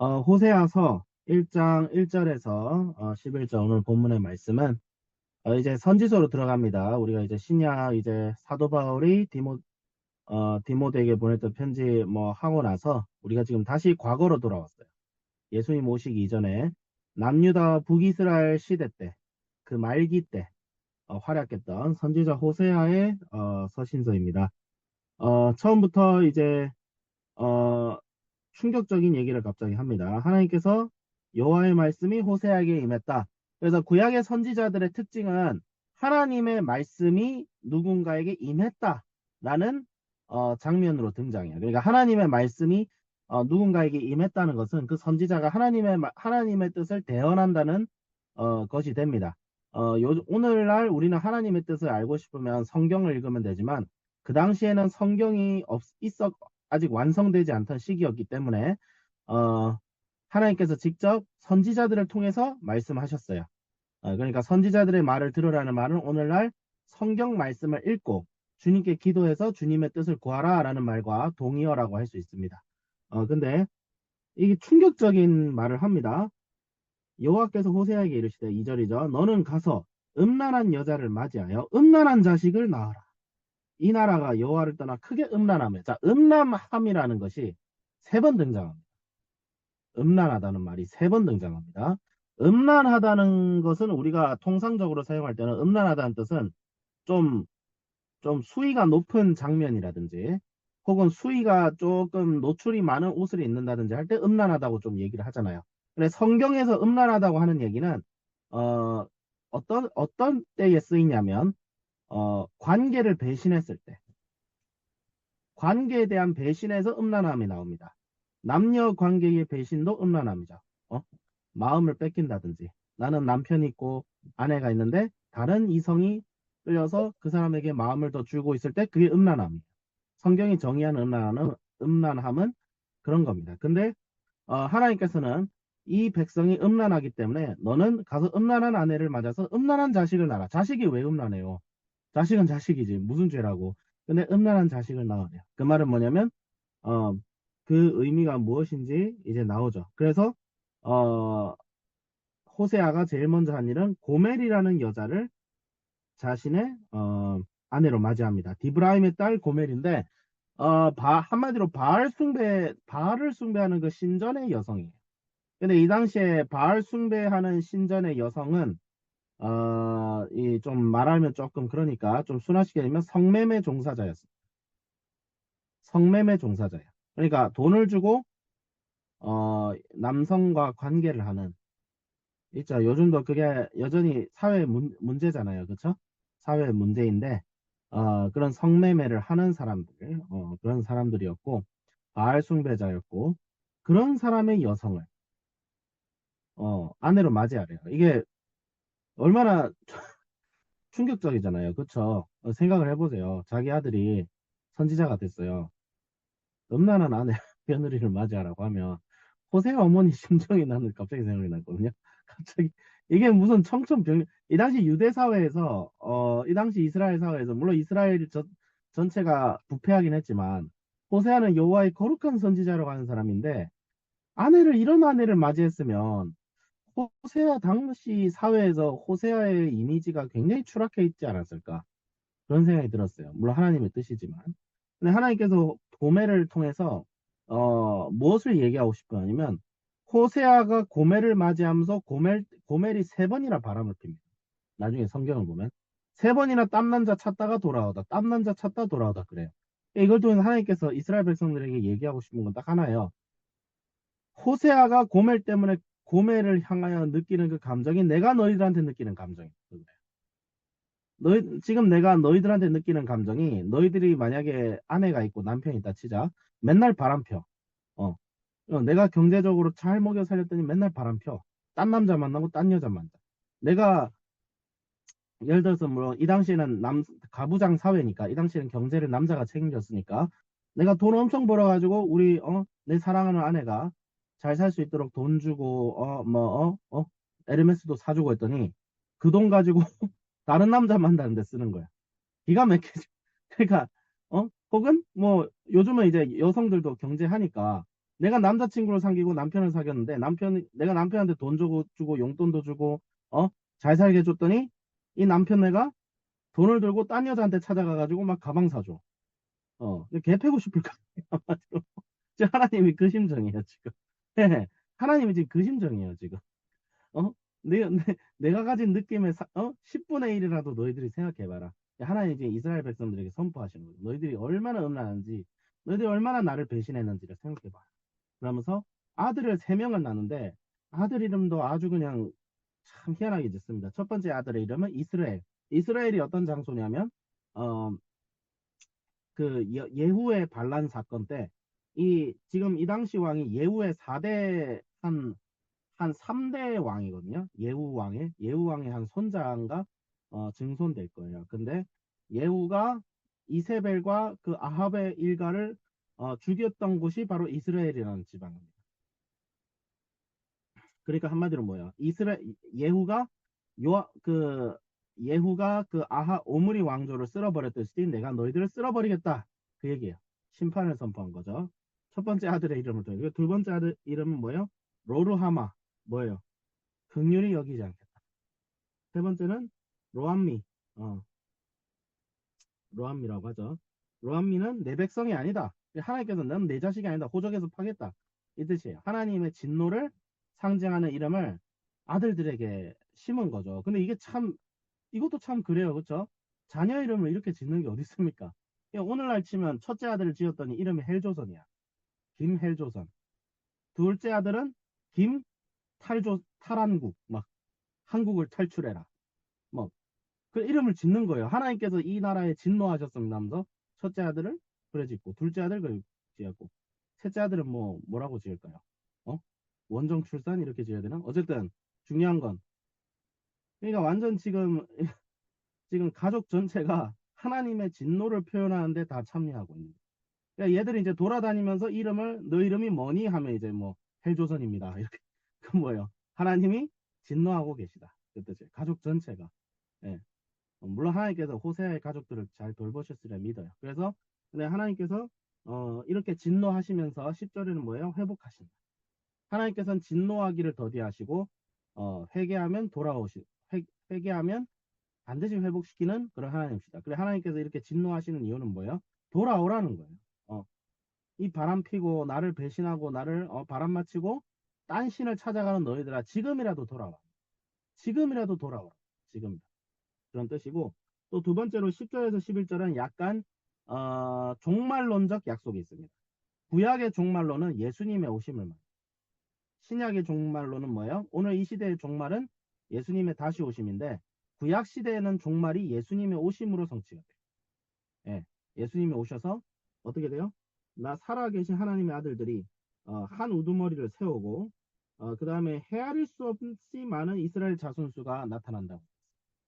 호세아서 1장 1절에서 11절 오늘 본문의 말씀은 이제 선지서로 들어갑니다. 우리가 이제 신약 이제 사도 바울이 디모데에게 보냈던 편지 뭐 하고 나서 우리가 지금 다시 과거로 돌아왔어요. 예수님 오시기 이전에 남유다 북이스라엘 시대 때 그 말기 때 활약했던 선지자 호세아의 서신서입니다. 처음부터 이제 어, 충격적인 얘기를 갑자기 합니다. 하나님께서 여호와의 말씀이 호세아에게 임했다. 그래서 구약의 선지자들의 특징은 하나님의 말씀이 누군가에게 임했다라는 장면으로 등장해요. 그러니까 하나님의 말씀이 누군가에게 임했다는 것은 그 선지자가 하나님의 뜻을 대언한다는 것이 됩니다. 오늘날 우리는 하나님의 뜻을 알고 싶으면 성경을 읽으면 되지만 그 당시에는 성경이 아직 완성되지 않던 시기였기 때문에 어, 하나님께서 직접 선지자들을 통해서 말씀하셨어요. 그러니까 선지자들의 말을 들으라는 말은 오늘날 성경 말씀을 읽고 주님께 기도해서 주님의 뜻을 구하라라는 말과 동의어라고 할 수 있습니다. 근데 이게 충격적인 말을 합니다. 여호와께서 호세아에게 이르시되 2절이죠. 너는 가서 음란한 여자를 맞이하여 음란한 자식을 낳아라. 이 나라가 여호와를 떠나 크게 음란하며, 자, 음란함이라는 것이 세 번 등장합니다. 음란하다는 말이 세 번 등장합니다. 음란하다는 것은 우리가 통상적으로 사용할 때는 음란하다는 뜻은 좀, 좀 수위가 높은 장면이라든지 혹은 수위가 조금 노출이 많은 옷을 입는다든지 할 때 음란하다고 좀 얘기를 하잖아요. 근데 성경에서 음란하다고 하는 얘기는 어, 어떤 때에 쓰이냐면 관계를 배신했을 때, 관계에 대한 배신에서 음란함이 나옵니다. 남녀 관계의 배신도 음란함이죠. 어? 마음을 뺏긴다든지 나는 남편이 있고 아내가 있는데 다른 이성이 끌려서 그 사람에게 마음을 더 주고 있을 때 그게 음란함이에요. 성경이 정의하는 음란함은 그런 겁니다. 근데 하나님께서는 이 백성이 음란하기 때문에 너는 가서 음란한 아내를 맞아서 음란한 자식을 낳아. 자식이 왜 음란해요? 자식은 자식이지. 무슨 죄라고. 근데 음란한 자식을 낳으래요. 그 말은 뭐냐면 어, 그 의미가 무엇인지 이제 나오죠. 그래서 어, 호세아가 제일 먼저 한 일은 고멜이라는 여자를 자신의 아내로 맞이합니다. 디브라임의 딸 고멜인데 한마디로 바알을 숭배하는 그 신전의 여성이에요. 근데 이 당시에 바알 숭배하는 신전의 여성은 이 좀 말하면 조금 그러니까 좀 순화시켜 되면 성매매 종사자였어요. 성매매 종사자예요. 그러니까 돈을 주고 남성과 관계를 하는 있죠. 요즘도 그게 여전히 사회 문제잖아요. 그렇죠? 사회 문제인데 그런 성매매를 하는 사람들 그런 사람들이었고 바알 숭배자였고 그런 사람의 여성을 아내로 맞이하래요. 이게 얼마나 충격적이잖아요. 그렇죠? 생각을 해보세요. 자기 아들이 선지자가 됐어요. 음란한 아내 며느리를 맞이하라고 하면 호세 어머니 심정이 나는 갑자기 생각이 났거든요. 갑자기 이게 무슨 청천벽력 이 당시 유대 사회에서 이 당시 이스라엘 사회에서 물론 이스라엘 전체가 부패하긴 했지만 호세아는 여호와의 거룩한 선지자라고 하는 사람인데 이런 아내를 맞이했으면 호세아 당시 사회에서 호세아의 이미지가 굉장히 추락해 있지 않았을까 그런 생각이 들었어요. 물론 하나님의 뜻이지만. 근데 하나님께서 고멜을 통해서 무엇을 얘기하고 싶어 하냐면 호세아가 고멜을 맞이하면서 고멜이 세 번이나 바람을 핍니다. 나중에 성경을 보면 세 번이나 땀난 자 찾다가 돌아오다 땀난 자 찾다 돌아오다 그래요. 이걸 통해서 하나님께서 이스라엘 백성들에게 얘기하고 싶은 건 딱 하나예요. 호세아가 고멜 때문에 고멜을 향하여 느끼는 그 감정이 내가 너희들한테 느끼는 감정이에요. 지금 내가 너희들한테 느끼는 감정이 너희들이 만약에 아내가 있고 남편이 있다 치자. 맨날 바람 펴. 어. 내가 경제적으로 잘 먹여 살렸더니 맨날 바람 펴. 딴 남자 만나고 딴 여자 만나. 내가 예를 들어서 뭐 이 당시에는 가부장 사회니까 이 당시에는 경제를 남자가 책임졌으니까 내가 돈 엄청 벌어가지고 내 사랑하는 아내가 잘 살 수 있도록 돈 주고 에르메스도 사주고 했더니 그 돈 가지고 다른 남자 만나는데 쓰는 거야. 기가 막히죠. 그러니까 혹은 뭐 요즘은 이제 여성들도 경제하니까 내가 남자친구를 사귀고 남편을 사귀었는데 내가 남편한테 돈 주고 용돈도 주고 어? 잘 살게 해줬더니 이 남편 내가 돈을 들고 딴 여자한테 찾아가가지고 막 가방 사줘. 개 패고 싶을 거 아니야. 지금 하나님이 그 심정이에요, 지금. 하나님이 지금 그 심정이에요, 지금. 어? 내가 가진 느낌의 10분의 1이라도 너희들이 생각해봐라. 하나님이 지금 이스라엘 백성들에게 선포하시는 거예요. 너희들이 얼마나 음란한지, 너희들이 얼마나 나를 배신했는지를 생각해봐. 그러면서 아들을 3명을 낳는데 아들 이름도 아주 그냥 참 희한하게 짓습니다. 첫 번째 아들의 이름은 이스라엘. 이스라엘이 어떤 장소냐면 어, 그 예후의 반란 사건 때 지금 이 당시 왕이 예후의 4대 한 3대 왕이거든요. 예후 왕의 한 손자인가 증손될 거예요. 근데 예후가 이세벨과 그 아합의 일가를 죽였던 곳이 바로 이스라엘이라는 지방입니다. 그러니까 한마디로 뭐야? 예후가 그 예후가 그 오므리 왕조를 쓸어버렸듯이 내가 너희들을 쓸어버리겠다. 그 얘기예요. 심판을 선포한 거죠. 첫 번째 아들의 이름을 통해. 두 번째 아들 이름은 뭐예요? 로르하마. 뭐예요? 긍휼히 여기지 않겠다. 세 번째는 로암미. 어, 로암미라고 하죠. 로암미는 내 백성이 아니다. 하나님께서 넌 내 자식이 아니다. 호적에서 파겠다. 이 뜻이에요. 하나님의 진노를 상징하는 이름을 아들들에게 심은 거죠. 근데 이것도 참 그래요. 그렇죠? 자녀 이름을 이렇게 짓는 게 어디 있습니까? 오늘날 치면 첫째 아들을 지었더니 이름이 헬조선이야. 김헬조선. 둘째 아들은 탈한국. 막 한국을 탈출해라. 뭐 그 이름을 짓는 거예요. 하나님께서 이 나라에 진노하셨습니다 하면서 첫째 아들을 그래 짓고 둘째 아들 그래 지었고 셋째 아들은 뭐라고 지을까요? 어? 원정 출산 이렇게 지어야 되나? 어쨌든 중요한 건 그러니까 완전 지금 가족 전체가 하나님의 진노를 표현하는데 다 참여하고 있는 거예요. 그러니까 얘들이 이제 돌아다니면서 너 이름이 뭐니 하면 이제 헬조선입니다. 이렇게 그 뭐예요? 하나님이 진노하고 계시다. 그 뜻이에요. 가족 전체가. 예. 물론 하나님께서 호세아의 가족들을 잘 돌보셨으리라 믿어요. 그래서 근데 하나님께서 이렇게 진노하시면서 10절에는 뭐예요? 회복하신다. 하나님께서는 진노하기를 더디하시고 회개하면 회개하면 반드시 회복시키는 그런 하나님이시다. 그래 하나님께서 이렇게 진노하시는 이유는 뭐예요? 돌아오라는 거예요. 어, 이 바람 피고 나를 배신하고 나를 바람 맞히고 딴 신을 찾아가는 너희들아 지금이라도 돌아와. 지금이라도 돌아와. 지금. 그런 뜻이고 또 두 번째로 10절에서 11절은 약간 종말론적 약속이 있습니다. 구약의 종말론은 예수님의 오심을 말합니다. 신약의 종말론은 뭐예요? 오늘 이 시대의 종말은 예수님의 다시 오심인데 구약 시대에는 종말이 예수님의 오심으로 성취가 돼요. 예, 예수님이 오셔서 어떻게 돼요? 나 살아계신 하나님의 아들들이 한 우두머리를 세우고 그 다음에 헤아릴 수 없이 많은 이스라엘 자손수가 나타난다고.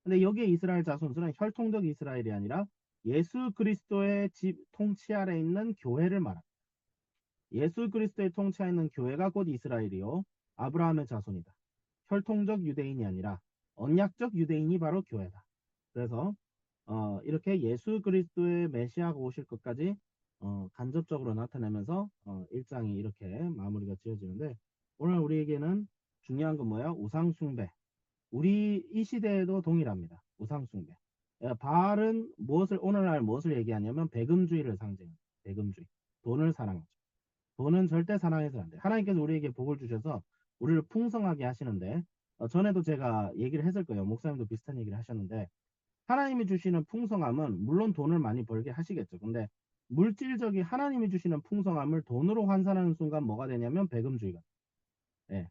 근데 여기에 이스라엘 자손수는 혈통적 이스라엘이 아니라 예수 그리스도의 통치 아래 있는 교회를 말합니다. 예수 그리스도의 통치하에 있는 교회가 곧 이스라엘이요 아브라함의 자손이다. 혈통적 유대인이 아니라 언약적 유대인이 바로 교회다. 그래서 이렇게 예수 그리스도의 메시아가 오실 것까지 간접적으로 나타내면서 1장이 이렇게 마무리가 지어지는데 오늘 우리에게는 중요한 건 뭐예요? 우상숭배. 우리 이 시대에도 동일합니다. 우상숭배. 바알은 오늘날 무엇을 얘기하냐면 배금주의를 상징합니다. 배금주의. 돈을 사랑하죠. 돈은 절대 사랑해서는 안 돼. 하나님께서 우리에게 복을 주셔서 우리를 풍성하게 하시는데 전에도 제가 얘기를 했을 거예요. 목사님도 비슷한 얘기를 하셨는데 하나님이 주시는 풍성함은 물론 돈을 많이 벌게 하시겠죠. 근데 물질적인 하나님이 주시는 풍성함을 돈으로 환산하는 순간 뭐가 되냐면 배금주의가. 예.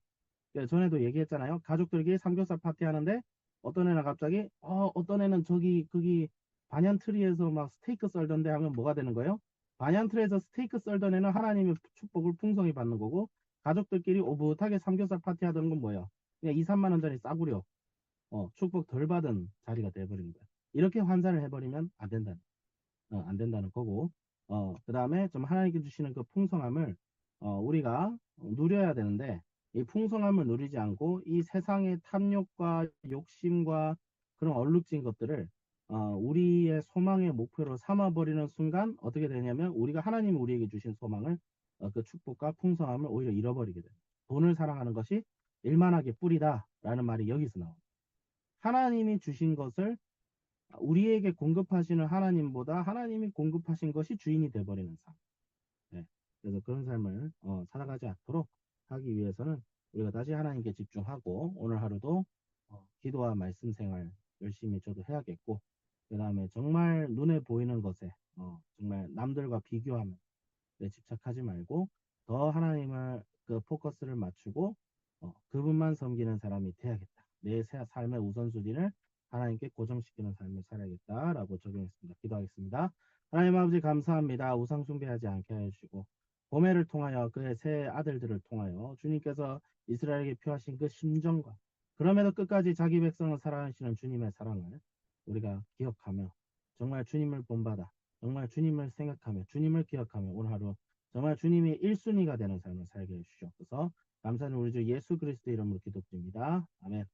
전에도 얘기했잖아요. 가족들끼리 삼겹살 파티 하는데 어떤 애는 갑자기 어떤 애는 거기 반얀트리에서 막 스테이크 썰던데 하면 뭐가 되는 거예요? 반얀트리에서 스테이크 썰던 애는 하나님의 축복을 풍성히 받는 거고 가족들끼리 오붓하게 삼겹살 파티 하던 건 뭐예요? 그냥 2, 3만 원짜리 싸구려 축복 덜 받은 자리가 돼버립니다. 이렇게 환산을 해버리면 안 된다는 거고 그 다음에 좀 하나님께 주시는 그 풍성함을 우리가 누려야 되는데 이 풍성함을 누리지 않고 이 세상의 탐욕과 욕심과 그런 얼룩진 것들을 우리의 소망의 목표로 삼아버리는 순간 어떻게 되냐면 우리가 하나님이 우리에게 주신 소망을 그 축복과 풍성함을 오히려 잃어버리게 됩니다. 돈을 사랑하는 것이 일만하게 뿌리다라는 말이 여기서 나옵니다. 하나님이 주신 것을 우리에게 공급하시는 하나님보다 하나님이 공급하신 것이 주인이 돼버리는 삶. 네. 그래서 그런 삶을 살아가지 않도록 하기 위해서는 우리가 다시 하나님께 집중하고 오늘 하루도 기도와 말씀 생활 열심히 저도 해야겠고 그 다음에 정말 눈에 보이는 것에 정말 남들과 비교하면 집착하지 말고 더 하나님을 그 포커스를 맞추고 그분만 섬기는 사람이 돼야겠다. 내 삶의 우선순위를 하나님께 고정시키는 삶을 살아야겠다라고 적용했습니다. 기도하겠습니다. 하나님 아버지 감사합니다. 우상 숭배하지 않게 해주시고 고멜을 통하여 그의 세 아들들을 통하여 주님께서 이스라엘에게 표하신 그 심정과 그럼에도 끝까지 자기 백성을 사랑하시는 주님의 사랑을 우리가 기억하며 정말 주님을 본받아 정말 주님을 생각하며 주님을 기억하며 오늘 하루 정말 주님이 1순위가 되는 삶을 살게 해주시옵소서. 감사는 우리 주 예수 그리스도 이름으로 기도드립니다. 아멘.